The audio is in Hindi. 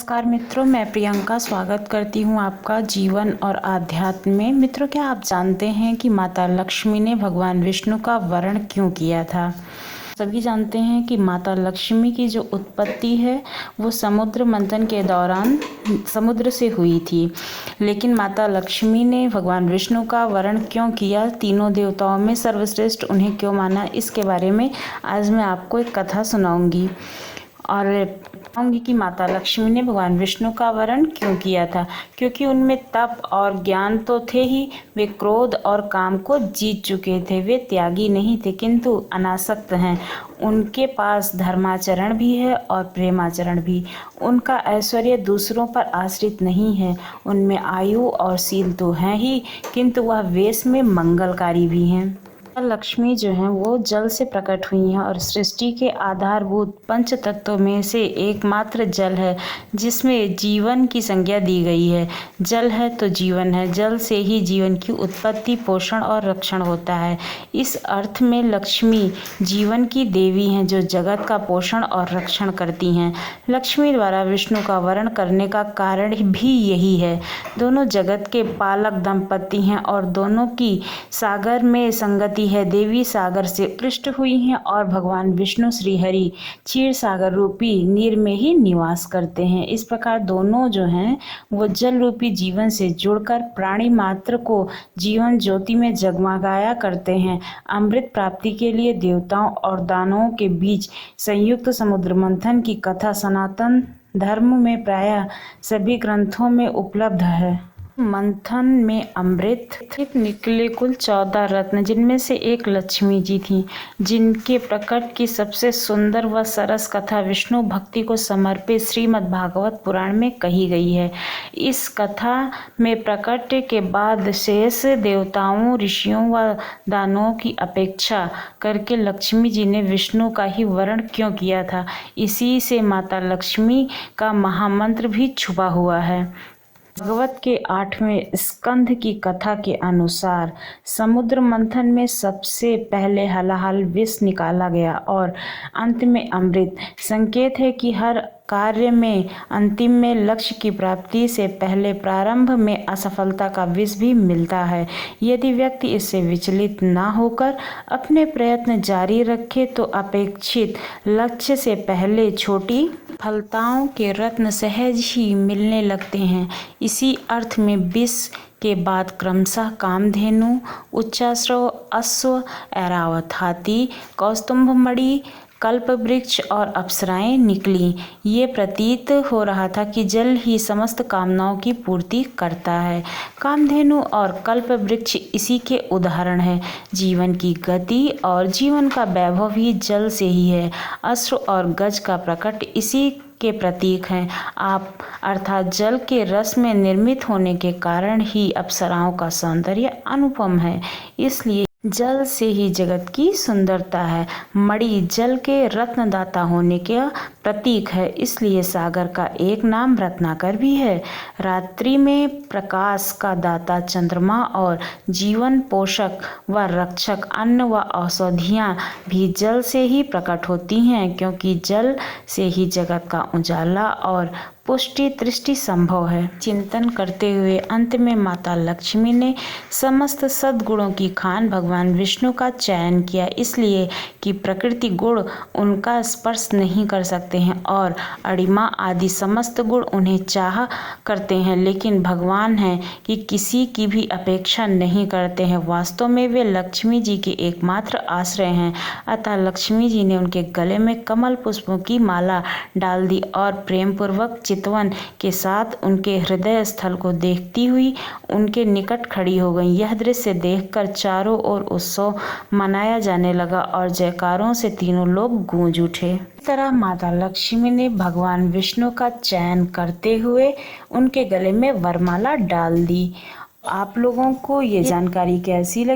नमस्कार मित्रों, मैं प्रियंका स्वागत करती हूँ आपका जीवन और आध्यात्म में। मित्रों, क्या आप जानते हैं कि माता लक्ष्मी ने भगवान विष्णु का वरण क्यों किया था? सभी जानते हैं कि माता लक्ष्मी की जो उत्पत्ति है वो समुद्र मंथन के दौरान समुद्र से हुई थी। लेकिन माता लक्ष्मी ने भगवान विष्णु का वरण क्यों किया, तीनों देवताओं में सर्वश्रेष्ठ उन्हें क्यों माना, इसके बारे में आज मैं आपको एक कथा सुनाऊंगी और बताऊंगी कि माता लक्ष्मी ने भगवान विष्णु का वरण क्यों किया था। क्योंकि उनमें तप और ज्ञान तो थे ही, वे क्रोध और काम को जीत चुके थे। वे त्यागी नहीं थे किंतु अनासक्त हैं। उनके पास धर्माचरण भी है और प्रेमाचरण भी। उनका ऐश्वर्य दूसरों पर आश्रित नहीं है। उनमें आयु और शील तो हैं ही किंतु वह वेश में मंगलकारी भी हैं। लक्ष्मी जो हैं वो जल से प्रकट हुई हैं और सृष्टि के आधारभूत पंच तत्वों में से एकमात्र जल है जिसमें जीवन की संज्ञा दी गई है। जल है तो जीवन है। जल से ही जीवन की उत्पत्ति, पोषण और रक्षण होता है। इस अर्थ में लक्ष्मी जीवन की देवी हैं जो जगत का पोषण और रक्षण करती हैं। लक्ष्मी द्वारा विष्णु का वरण करने का कारण भी यही है। दोनों जगत के पालक दंपति हैं और दोनों की सागर में संगति है। देवी सागर से उत्कृष्ट हुई हैं और भगवान विष्णु श्री हरि क्षीर सागर रूपी नीर में ही निवास करते हैं। इस प्रकार दोनों जो हैं वो जल रूपी जीवन से जुड़कर प्राणी मात्र को जीवन ज्योति में जगमगाया करते हैं। अमृत प्राप्ति के लिए देवताओं और दानवों के बीच संयुक्त समुद्र मंथन की कथा सनातन धर्म में प्रायः सभी ग्रंथों में उपलब्ध है। मंथन में अमृत निकले कुल 14 रत्न, जिनमें से एक लक्ष्मी जी थी, जिनके प्रकट की सबसे सुंदर व सरस कथा विष्णु भक्ति को समर्पित श्रीमद् भागवत पुराण में कही गई है। इस कथा में प्रकट के बाद शेष देवताओं, ऋषियों व दानवों की अपेक्षा करके लक्ष्मी जी ने विष्णु का ही वरण क्यों किया था, इसी से माता लक्ष्मी का महामंत्र भी छुपा हुआ है। भागवत के 8वें स्कंध की कथा के अनुसार समुद्र मंथन में सबसे पहले हलाहल विष निकाला गया और अंत में अमृत। संकेत है कि हर कार्य में अंतिम में लक्ष्य की प्राप्ति से पहले प्रारंभ में असफलता का विष भी मिलता है। यदि व्यक्ति इससे विचलित न होकर अपने प्रयत्न जारी रखे तो अपेक्षित लक्ष्य से पहले छोटी सफलताओं के रत्न सहज ही मिलने लगते हैं। इसी अर्थ में विष के बाद क्रमशः कामधेनु, उच्चाश्रव, अश्व, ऐरावत हाथी, कौस्तुभ मणि, कल्प वृक्ष और अप्सराएं निकली। ये प्रतीत हो रहा था कि जल ही समस्त कामनाओं की पूर्ति करता है। कामधेनु और कल्प वृक्ष इसी के उदाहरण हैं। जीवन की गति और जीवन का वैभव ही जल से ही है। अश्व और गज का प्रकट इसी के प्रतीक हैं। आप अर्थात जल के रस में निर्मित होने के कारण ही अप्सराओं का सौंदर्य अनुपम है। इसलिए जल से ही जगत की सुंदरता है। मणि जल के रत्नदाता होने का प्रतीक है, इसलिए सागर का एक नाम रत्नाकर भी है। रात्रि में प्रकाश का दाता चंद्रमा और जीवन पोषक व रक्षक अन्न व औषधियाँ भी जल से ही प्रकट होती हैं, क्योंकि जल से ही जगत का उजाला और पुष्टि दृष्टि संभव है। चिंतन करते हुए अंत में माता लक्ष्मी ने समस्त सद्गुणों की खान भगवान विष्णु का चयन किया, इसलिए कि प्रकृति गुण उनका स्पर्श नहीं कर सकते हैं और अणिमा आदि समस्त गुण उन्हें चाह करते हैं, लेकिन भगवान हैं कि किसी की भी अपेक्षा नहीं करते हैं। वास्तव में वे लक्ष्मी जी के एकमात्र आश्रय हैं। अतः लक्ष्मी जी ने उनके गले में कमल पुष्पों की माला डाल दी और प्रेम पूर्वक चितवन के साथ उनके हृदय स्थल को देखती हुई उनके निकट खड़ी हो गई। यह दृश्य देखकर चारों ओर उत्सव मनाया जाने लगा और जयकारों से तीनों लोग गूंज उठे। इस तरह माता लक्ष्मी ने भगवान विष्णु का चयन करते हुए उनके गले में वरमाला डाल दी। आप लोगों को ये जानकारी कैसी लगी?